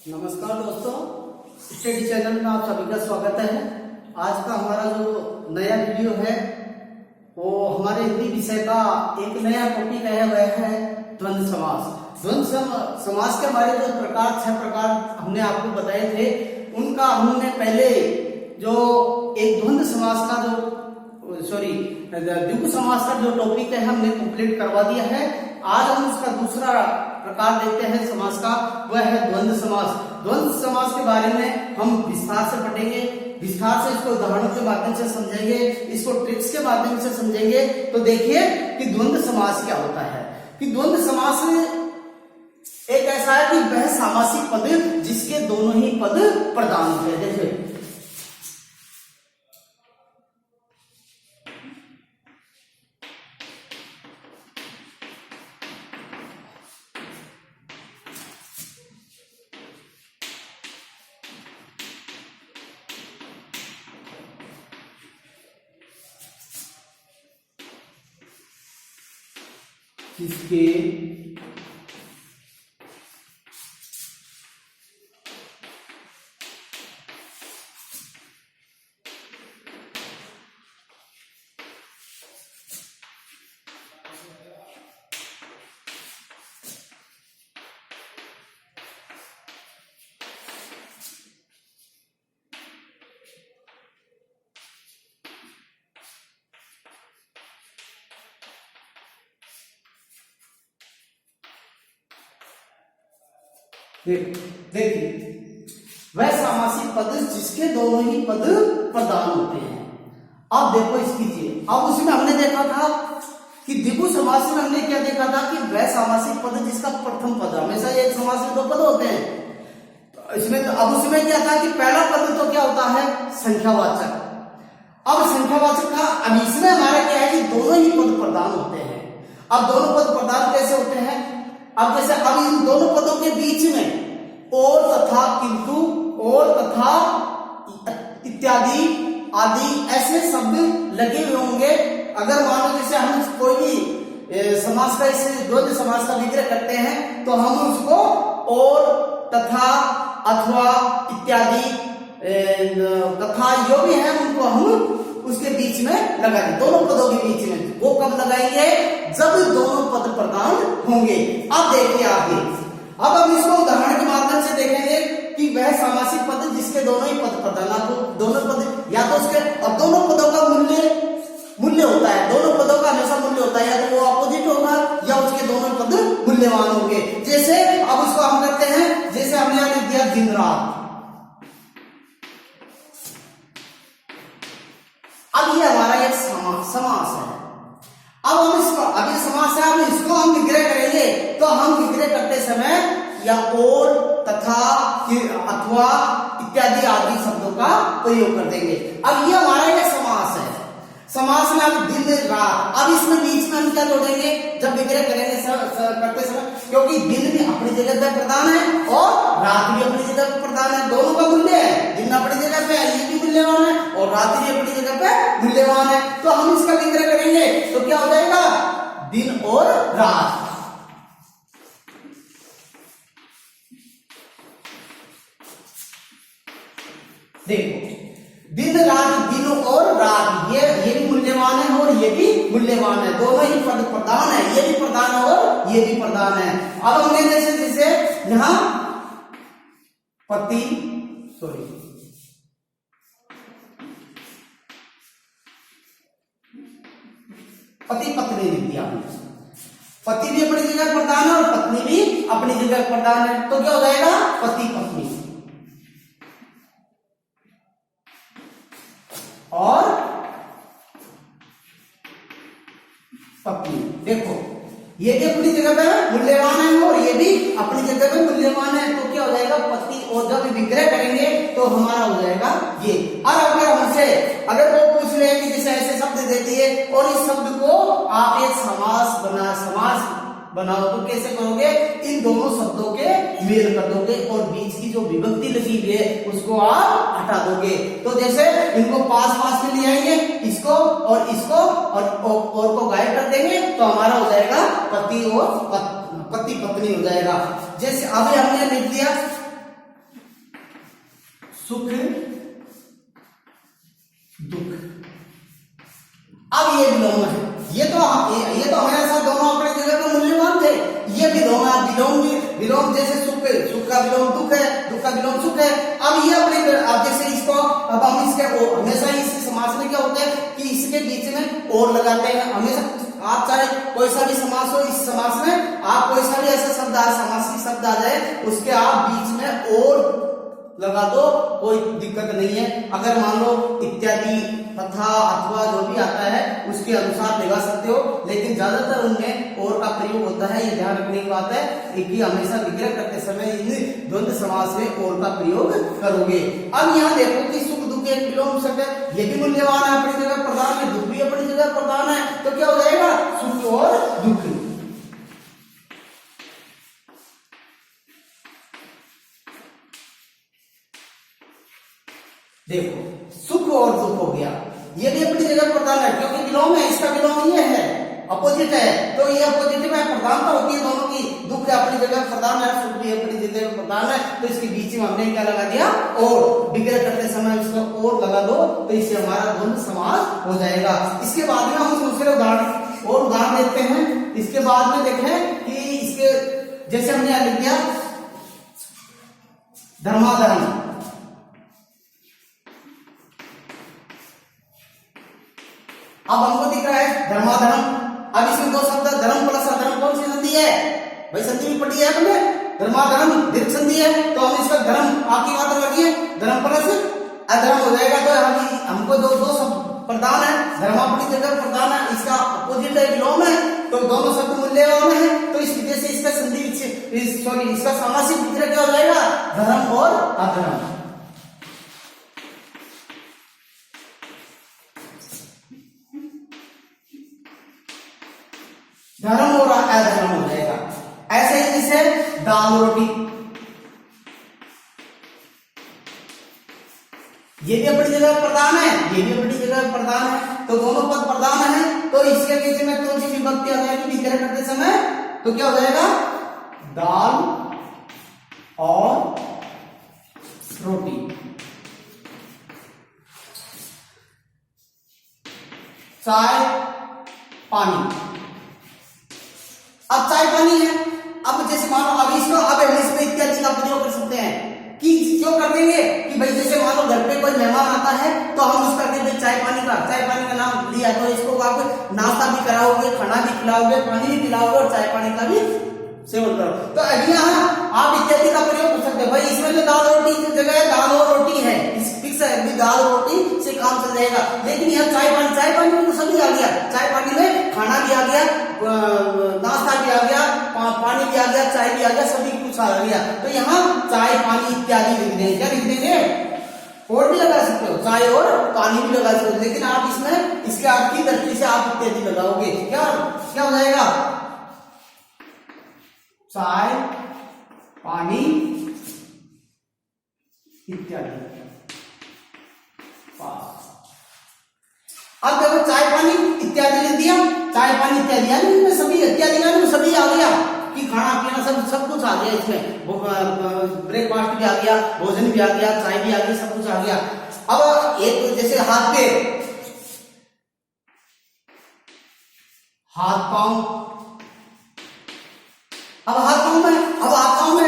नमस्कार दोस्तों, study channel में आप सभी का स्वागत है। आज का हमारा जो नया वीडियो है वो हमारे हिंदी विषय का एक नया टॉपिक है, वह है द्वंद्व समास। द्वंद्व समास के हमारे जो प्रकार 6 प्रकार हमने आपको बताए थे, उनका हमने पहले जो एक द्वंद्व समास का द्विगु समास का जो टॉपिक है हमने कंप्लीट करवा दिया है। आज हम उसका दूसरा प्रकार देखते हैं समास का, वह है द्वंद्व समास। द्वंद्व समास के बारे में हम विस्तार से पढ़ेंगे, विस्तार से इसको उदाहरणों के माध्यम से समझेंगे, इसको ट्रिक्स के माध्यम से समझेंगे। तो देखिए कि द्वंद्व समास क्या होता है। कि द्वंद्व समास एक ऐसा है कि वह सामासिक पद जिसके दोनों ही पद प्रधान होते हैं। देखिए जिसके देखिए वह सामासिक पद जिसके दोनों ही पद प्रधान होते हैं। अब देखो इसकी चीज, अब उसमें हमने देखा था कि द्विगु समास में हमने क्या देखा था कि वह सामासिक पद जिसका प्रथम पद, हमेशा एक समास में 2 पद होते हैं। तो इसमें अब उसमें क्या था कि पहला पद तो क्या होता है, संख्यावाचक। अब संख्यावाचक का अब इसमें हमारा क्या है कि दोनों ही पद प्रधान होते हैं। अब दोनों पद प्रधान कैसे होते हैं, अब जैसे अब इन दोनों पदों के बीच में और तथा, किंतु, और तथा, इत्यादि आदि ऐसे शब्द लगे हुए होंगे। अगर मान लो जैसे हम कोई भी समास का, इस द्वंद्व समास का विग्रह करते हैं तो हम उसको और, तथा, अथवा, इत्यादि, तथा जो भी है उनको हम उसके बीच में लगाएंगे, दोनों पदों के बीच में। वो कब लगाएंगे, जब दोनों पद प्रधान होंगे। अब देखिए आगे, अब हम इसको उदाहरण के माध्यम से देखेंगे कि वह सामासिक पद जिसके दोनों ही पद प्रधान हो, दोनों पद या तो उसके, अब दोनों पदों का मूल्य होता है, दोनों पदों का हमेशा मूल्य होता है, या तो वो अपोजिट होगा या उसके दोनों पद मूल्यवान होंगे। जैसे अब उसको हम करते हैं, जैसे हमने यहां लिख दिया दिन रात। अब ये हमारा एक समास है। अब हम इसको, अब ये समास है, अब इसको हम विग्रह करेंगे तो हम विग्रह करते समय या और, तथा, अथवा, इत्यादि आदि शब्दों का प्रयोग कर देंगे। अब ये हमारा ये समास है। समास में अब दिन रात, अब इसमें बीच में हम क्या जोड़ेंगे जब विग्रह करेंगे करते समय, क्योंकि दिन भी अपनी जगह पे प्रधान है और रात भी अपनी जगह पे प्रधान है, दोनों का मूल्य है। दिन अपनी जगह पे ये भी मूल्यवान है और रात भी अपनी जगह पे मूल्यवान है। तो हम इसका विग्रह करेंगे तो क्या हो जाएगा, दिन और रात। देखो दिन रात, दिन और रात, ये भी मूल्यवान है और ये भी मूल्यवान है, दोनों ही पद प्रधान है, ये भी प्रधान है और ये भी प्रधान है। अब हमने जैसे यहां पति पत्नी लिख दिया, पति भी अपनी जगह प्रधान है और पत्नी भी अपनी जगह प्रधान है। तो क्या हो जाएगा, पति पत्नी और पत्नी। देखो ये भी अपनी जगह पे मूल्यवान है और ये भी अपनी जगह पे मूल्यवान है। तो क्या हो जाएगा, पति, और जब विग्रह करेंगे तो हमारा हो जाएगा ये। और अगर हमसे अगर वो पूछ ले कि जैसे ऐसे शब्द देती है और इस शब्द को आप एक समास बनाओ तो कैसे करोगे, इन दोनों शब्दों के मेल कर दोगे और बीच की जो विभक्ति लगी हुई है उसको आप हटा दोगे। तो जैसे इनको पास में ले आएंगे, इसको और इसको और को गायब कर देंगे तो हमारा हो जाएगा पति और पति पत्नी हो जाएगा। जैसे अभी हमने लिख दिया सुख दुख। अब ये विलोम है, ये तो हमारे साथ दोनों अपने जगह पे मूल्यवान थे। ये विलोम है, विलोम जैसे सुख का विलोम दुख है, दुख का विलोम सुख है। अब ये अपने अब जैसे इसको अब हम इसके हमेशा इस समास में क्या होता है कि इसके बीच में और लगाते हैं हमेशा। आप चाहे कोई सा भी समास हो, इस समास में आप कोई सा भी ऐसा शब्द समासिक शब्द आ जाए उसके आप बीच में और लगा दो, कोई दिक्कत नहीं है। अगर मान लो इत्यादि तथा अथवा जो भी आता है उसके अनुसार लगा सकते हो, लेकिन ज्यादातर उनमें और का प्रयोग होता है। ये ध्यान रखने की बात है कि हमेशा विग्रह करते समय इन द्वंद्व समास में और का प्रयोग करोगे। अब यहाँ देखो कि सुख दुख एक विलोम शब्द है, ये भी मूल्यवान है, अपनी जगह प्रधान है, दुख भी अपनी जगह प्रधान है, तो क्या हो जाएगा सुख और दुख। देखो सुख और दुख हो गया, ये भी अपनी जगह प्रधान है क्योंकि विलोम है, इसका विलोम ये है, अपोजिट है, तो ये अपोजिट में प्रधानता होती है दोनों की। दुख अपनी जगह प्रधान है, सुख भी अपनी जगह प्रधान है, तो इसके बीच में हमने क्या लगा दिया और। विग्रह करते समय इसको और लगा दो तो इससे हमारा द्वंद्व समास हो जाएगा। इसके बाद में हम दूसरे उदाहरण देते हैं। इसके बाद में देखें कि इसके जैसे हमने लिख दिया धर्माधर्म। अब हमको दिख रहा है धर्माधर्म। अब इसमें दो शब्द धर्म प्लस अधर्म, कौन सी संधि है भाई? संधि भी पढ़ी है हमने, धर्माधर्म दीर्घ संधि है, तो हम इसका धर्म आपकी बात लगी है, धर्म प्लस अधर्म हो जाएगा। तो हमको दो शब्द प्रधान है, धर्म अपनी जगह प्रधान है, इसका अपोजिट है विलोम है, तो दोनों शब्द मूल्यवान है, तो इस वजह से इसका संधि इसका सामासिक विग्रह क्या हो जाएगा धर्म और अधर्म। धर्म और अधर्म हो जाएगा। ऐसे ही जैसे दाल रोटी, ये भी अपनी जगह प्रधान है, ये भी अपनी जगह प्रधान है, तो दोनों पद प्रधान है, तो इसके बीच में कौन सी विभक्ति आ जाएगी विग्रह करते समय? तो क्या हो जाएगा दाल और रोटी। चाय पानी। अब चाय पानी है, अब जैसे मानो अब इसको अब इसमें इत्यादि का प्रयोग कर सकते हैं कि क्यों कर देंगे कि भाई जैसे मान लो घर पे कोई मेहमान आता है तो हम उसका कहते चाय पानी का नाम लिया, तो इसको आप नाश्ता भी कराओगे, खाना भी खिलाओगे, पानी भी पिलाओगे और चाय पानी का भी सेवन करो। तो अभी यहाँ आप इत्यादि का प्रयोग कर सकते हो। भाई इसमें जो दाल रोटी की जगह है दाल और रोटी है, फिक्स है, अभी दाल और रोटी से काम चल जाएगा। लेकिन यहाँ चाय पानी में तो सभी आ गया, चाय पानी में खाना भी आ गया, नाश्ता भी आ गया, पानी भी आ गया, चाय भी आ गया, सभी कुछ आ गया। तो यहाँ चाय पानी इत्यादि लिख देंगे। क्या लिख देंगे? और भी लगा सकते हो, चाय और पानी भी लगा सकते हो, लेकिन आप इसमें इसके आपकी दृष्टि से आप इत्यादि लगाओगे। क्या हो जाएगा? चाय पानी इत्यादि। अब देखो चाय पानी इत्यादि लिख दिया, चाय पानी इत्यादि यानी इसमें सभी इत्यादि सभी आ गया कि खाना पीना सब कुछ आ गया। इसमें ब्रेकफास्ट भी आ गया, भोजन भी आ गया, चाय भी आ गई, सब कुछ आ गया। अब एक जैसे हाथ पांव, अब हाथ पांव में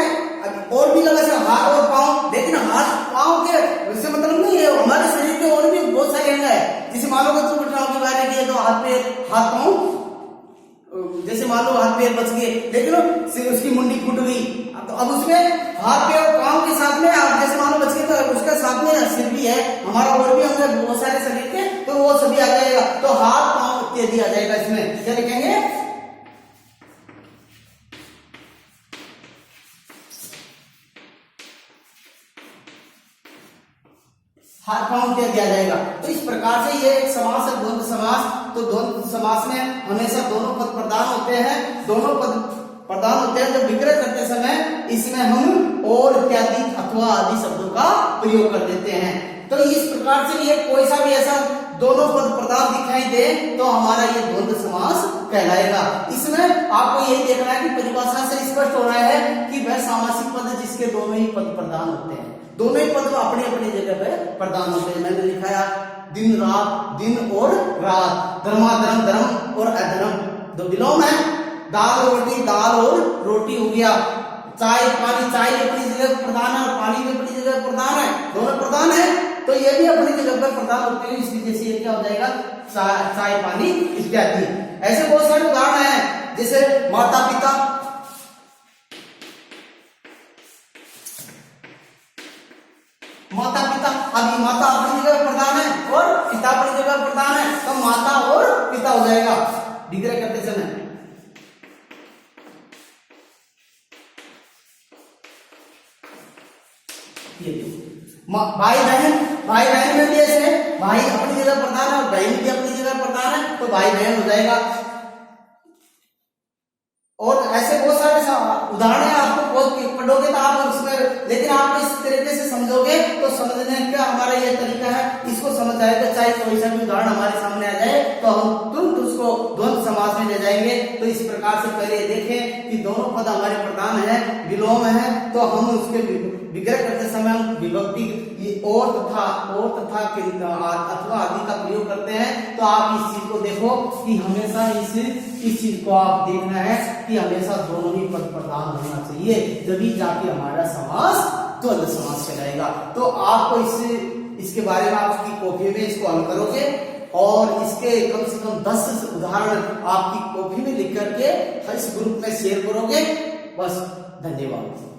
और भी लगा हाथ और पांव, लेकिन हाथ पांव के वैसे मतलब नहीं है, हमारे शरीर के और भी बहुत सारे अंग है। जैसे मान लो कि दुर्घटनाओं की बात है तो हाथ पांव जैसे मान लो हाथ पैर बच गए, लेकिन उसकी मुंडी फूट गई, तो अब उसमें हाथ पैर पांव के साथ में आप जैसे मान लो बच गए तो उसके साथ में सिर भी है, हमारा और भी अंग है बहुत सारे शरीर के, तो वो सभी आ जाएगा। तो हाथ पांव इत्यादि आ जाएगा। इसमें क्या लिखेंगे? हाथ पांव इत्यादि आ जाएगा। तो इस प्रकार से ये एक समास है द्वंद्व समास। तो द्वंद्व समास में हमेशा दोनों पद प्रधान होते हैं, दोनों पद प्रधान होते हैं। जब विग्रह करते समय इसमें हम और इत्यादि अथवा आदि शब्दों का प्रयोग कर देते हैं। तो इस प्रकार से ये कोई सा भी ऐसा दोनों पद प्रधान दिखाई दे तो हमारा ये द्वंद्व समास कहलाएगा। इसमें आपको यही देखना है कि परिभाषा से स्पष्ट हो रहा है कि वह सामासिक पद जिसके दोनों ही पद प्रधान होते हैं। दोनों ही पद अपनी अपनी जगह पे प्रधान होते हैं। मैंने लिखाया दिन रात, दिन और रात, धर्माधर्म, धर्म और अधर्म। दो विलोम है, दाल और रोटी हो गया। चाय पानी, चाय अपनी जगह प्रधान है और पानी भी अपनी जगह प्रधान है, दोनों प्रधान है, तो ये भी अपनी जगह पर प्रधान होते हैं। इस वजह से ये क्या हो जाएगा, चाय पानी इत्यादि। ऐसे बहुत सारे उदाहरण हैं, जैसे माता पिता, अभी माता अपनी जगह प्रधान है और पिता अपनी जगह प्रधान है, तो माता और पिता हो जाएगा विग्रह करते समय। भाई बहन में भी ऐसे है, भाई अपनी जगह प्रधान है और बहन भी अपनी जगह प्रधान है, तो भाई बहन हो जाएगा। और ऐसे बहुत सारे उदाहरण है, आपको बहुत पढ़ोगे तो आप उसमें, लेकिन आप इस तरीके से समझोगे तो समझने का हमारा यह तरीका है, इसको समझ जाएगा। चाहे कोई सा भी उदाहरण हमारे सामने आ जाए तो हम तुरंत उसको द्वंद्व समास में ले जाएंगे। तो इस प्रकार से पहले देखें कि दोनों पद हमारे प्रधान है, विलोम है, तो हम उसके विग्रह करते समय हम विभक्ति और तथा अथवा आदि का प्रयोग करते हैं। तो आप इस चीज को देखो कि हमेशा इस चीज को आप देखना है कि हमेशा दोनों ही पद प्रधान होना चाहिए, जब जाके हमारा समास द्वंद्व समास कहलाएगा। तो आपको इसके बारे में आपकी कॉपी में इसको हल करोगे और इसके कम से कम 10 उदाहरण आपकी कॉपी में लिख करके इस ग्रुप में शेयर करोगे। बस, धन्यवाद।